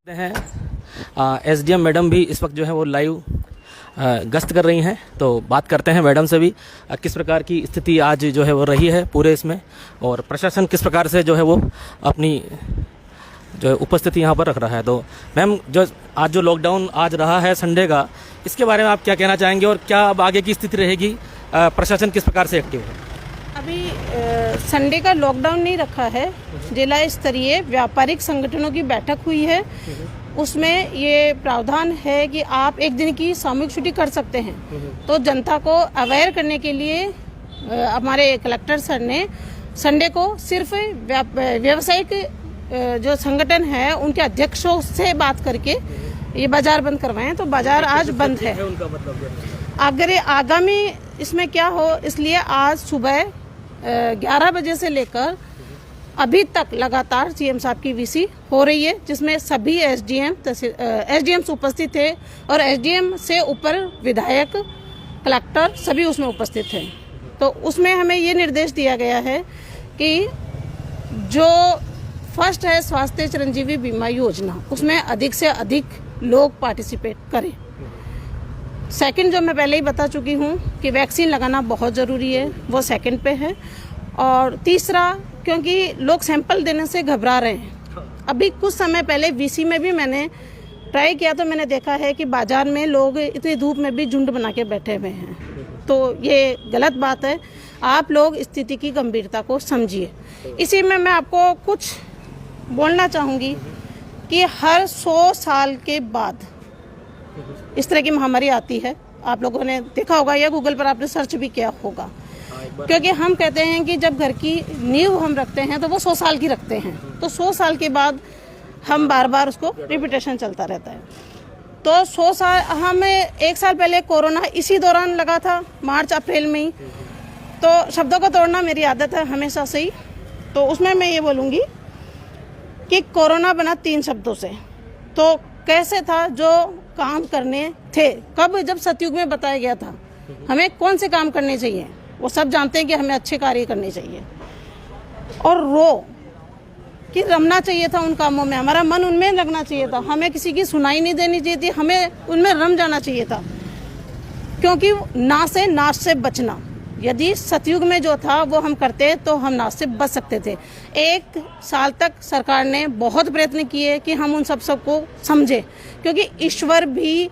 हैं SDM madam भी इस वक्त जो है वो लाइव गश्त कर रही हैं, तो बात करते हैं मैडम से भी किस प्रकार की स्थिति आज जो है वो रही है पूरे इसमें, और प्रशासन किस प्रकार से जो है वो अपनी जो है उपस्थिति यहाँ पर रख रहा है। तो मैम, जो आज जो लॉकडाउन आज रहा है संडे का, इसके बारे में आप क्या कहना चाहेंगे और क्या अब आगे की स्थिति रहेगी, प्रशासन किस प्रकार से एक्टिव है? अभी संडे का लॉकडाउन नहीं रखा है, जिला स्तरीय व्यापारिक संगठनों की बैठक हुई है, उसमें ये प्रावधान है कि आप एक दिन की सामूहिक छुट्टी कर सकते हैं। तो जनता को अवेयर करने के लिए हमारे कलेक्टर सर ने संडे को सिर्फ व्यावसायिक जो संगठन है उनके अध्यक्षों से बात करके ये बाजार बंद करवाएं। तो बाजार आज बंद है। अगर आगामी इसमें क्या हो, इसलिए आज सुबह 11 बजे से लेकर अभी तक लगातार सीएम साहब की वीसी हो रही है, जिसमें सभी एसडीएम उपस्थित थे और एसडीएम से ऊपर विधायक, कलेक्टर सभी उसमें उपस्थित थे। तो उसमें हमें ये निर्देश दिया गया है कि जो फर्स्ट है स्वास्थ्य चिरंजीवी बीमा योजना, उसमें अधिक से अधिक लोग पार्टिसिपेट करें। सेकंड, जो मैं पहले ही बता चुकी हूँ कि वैक्सीन लगाना बहुत ज़रूरी है, वो सेकंड पे है। और तीसरा, क्योंकि लोग सैंपल देने से घबरा रहे हैं। अभी कुछ समय पहले वीसी में भी मैंने ट्राई किया, तो मैंने देखा है कि बाजार में लोग इतनी धूप में भी झुंड बना के बैठे हुए हैं। तो ये गलत बात है। आप लोग स्थिति की गंभीरता को समझिए। इसी में मैं आपको कुछ बोलना चाहूँगी कि हर 100 साल के बाद इस तरह की महामारी आती है। आप लोगों ने देखा होगा या गूगल पर आपने सर्च भी किया होगा, क्योंकि हम कहते हैं कि जब घर की नींव हम रखते हैं तो वो 100 साल की रखते हैं। तो 100 साल के बाद हम बार बार उसको रिपीटेशन चलता रहता है। तो 100 साल, हमें 1 साल पहले कोरोना इसी दौरान लगा था, मार्च अप्रैल में ही। तो शब्दों को तोड़ना मेरी आदत है हमेशा से ही। तो उसमें मैं ये बोलूँगी कि कोरोना बना 3 शब्दों से। तो कैसे था, जो काम करने थे, कब, जब सतयुग में बताया गया था हमें कौन से काम करने चाहिए, वो सब जानते हैं कि हमें अच्छे कार्य करने चाहिए। और कि रमना चाहिए था उन कामों में, हमारा मन उनमें लगना चाहिए था, हमें किसी की सुनाई नहीं देनी चाहिए थी, हमें उनमें रम जाना चाहिए था। क्योंकि नाश से बचना, यदि सतयुग में जो था वो हम करते तो हम नाश से बच सकते थे। 1 साल तक सरकार ने बहुत प्रयत्न किए कि हम उन सबको समझे, क्योंकि ईश्वर भी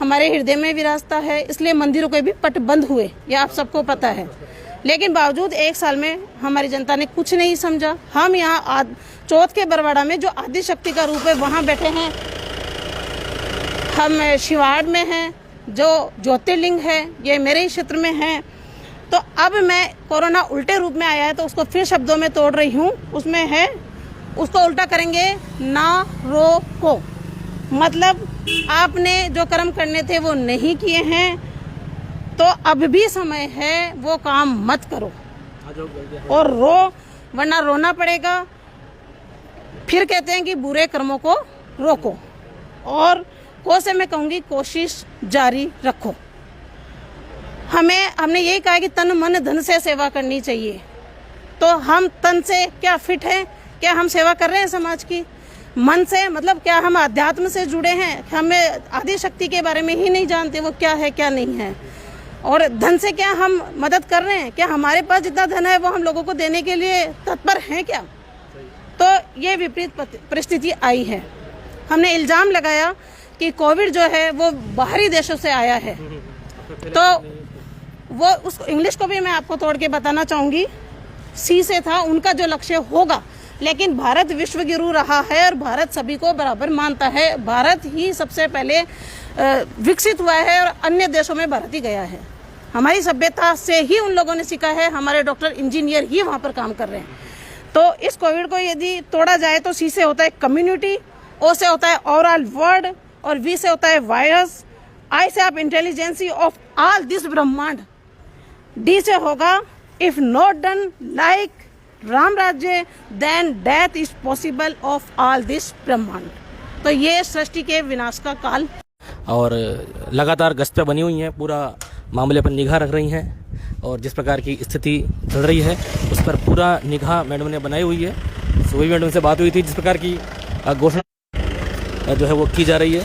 हमारे हृदय में विराजता है, इसलिए मंदिरों के भी पट बंद हुए, यह आप सबको पता है। लेकिन बावजूद 1 साल में हमारी जनता ने कुछ नहीं समझा। हम यहाँ चौथ के बरवाड़ा में जो आदि शक्ति का रूप है वहाँ बैठे हैं, हम शिवाड़ में हैं, जो ज्योतिर्लिंग है ये मेरे ही क्षेत्र में है। तो अब मैं कोरोना उल्टे रूप में आया है तो उसको फिर शब्दों में तोड़ रही हूँ। उसमें है, उसको उल्टा करेंगे, ना रोको, मतलब आपने जो कर्म करने थे वो नहीं किए हैं, तो अब भी समय है, वो काम मत करो और वरना रोना पड़ेगा। फिर कहते हैं कि बुरे कर्मों को रोको, और से मैं कहूँगी कोशिश जारी रखो। हमने यही कहा कि तन मन धन से सेवा करनी चाहिए। तो हम तन से क्या फिट हैं? क्या हम सेवा कर रहे हैं समाज की? मन से मतलब क्या हम अध्यात्म से जुड़े हैं? हमें आदि शक्ति के बारे में ही नहीं जानते, वो क्या है क्या नहीं है। और धन से क्या हम मदद कर रहे हैं? क्या हमारे पास जितना धन है वो हम लोगों को देने के लिए तत्पर हैं क्या? तो ये विपरीत परिस्थिति आई है। हमने इल्ज़ाम लगाया कि कोविड जो है वो बाहरी देशों से आया है, तो वो उस इंग्लिश को भी मैं आपको तोड़ के बताना चाहूँगी। सी से था, उनका जो लक्ष्य होगा, लेकिन भारत विश्व गुरु रहा है और भारत सभी को बराबर मानता है। भारत ही सबसे पहले विकसित हुआ है और अन्य देशों में भारत ही गया है। हमारी सभ्यता से ही उन लोगों ने सीखा है, हमारे डॉक्टर इंजीनियर ही वहाँ पर काम कर रहे हैं। तो इस कोविड को यदि तोड़ा जाए तो सी से होता है कम्युनिटी, ओ से होता है ओवरऑल वर्ड, और वी से होता है वायरस, आई से आप इंटेलिजेंसी ऑफ ऑल दिस ब्रह्मांड, डी से होगा if not done like Ram Rajya then death is possible of all this ब्रह्मांड। तो ये सृष्टि के विनाश का काल। और लगातार गश्त पे बनी हुई हैं, पूरा मामले पर निगाह रख रही हैं। और जिस प्रकार की स्थिति चल रही है उस पर पूरा निगाह मैडम ने बनाई हुई है। सुबह मैडम से बात हुई थी, जिस प्रकार की घोषणा जो है वो की जा रही है।